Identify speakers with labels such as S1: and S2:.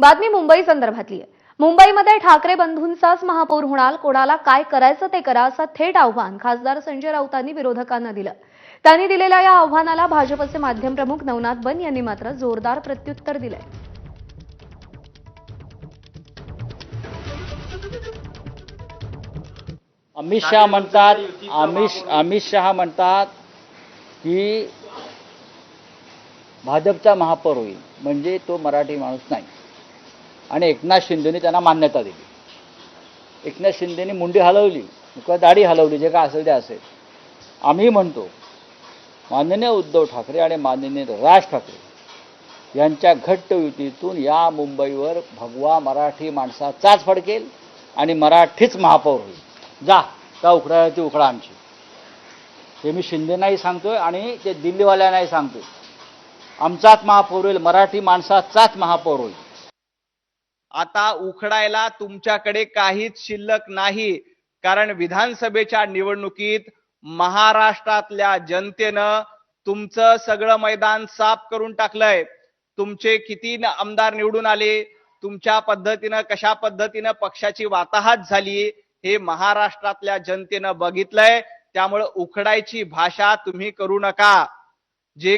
S1: बातमी मुंबई संदर्भातली आहे। मुंबईमध्ये ठाकरे बंधूंचाच महापौर होणार, कोणाला काय करायचं ते करा असं थेट आव्हान खासदार संजय राऊतांनी विरोधकांना दिलं। त्यांनी दिलेल्या या आव्हानाला भाजपचे माध्यम प्रमुख नवनाथ बन यांनी मात्र जोरदार प्रत्युत्तर दिलंय।
S2: अमित शहा म्हणतात की भाजपचा महापौर होईल म्हणजे तो मराठी माणूस नाही, आणि एकनाथ शिंदेनी त्यांना मान्यता दिली। एकनाथ शिंदेनी मुंडी हलवली किंवा दाढी हलवली, जे काय असेल ते असेल। आम्ही म्हणतो माननीय उद्धव ठाकरे आणि माननीय राज ठाकरे यांच्या घट्ट युतीतून या मुंबईवर भगवा मराठी माणसाचाच फडकेल आणि मराठीच महापौर होईल। जा का उकडायला ती उकडा आमची, हे मी शिंदेनाही सांगतोय आणि ते दिल्लीवाल्यांनाही सांगतोय। आमचाच महापौर होईल, मराठी माणसाचाच महापौर होईल।
S3: आता उखडायला तुमच्याकडे काहीच शिल्लक नाही, कारण विधानसभेच्या निवडणुकीत महाराष्ट्रातल्या जनतेनं तुमचं सगळं मैदान साफ करून टाकलंय। तुमचे किती आमदार निवडून आले, तुमच्या पद्धतीनं कशा पद्धतीनं पक्षाची वाताहत झाली हे महाराष्ट्रातल्या जनतेनं बघितलंय। त्यामुळे उखडायची भाषा तुम्ही करू नका। जे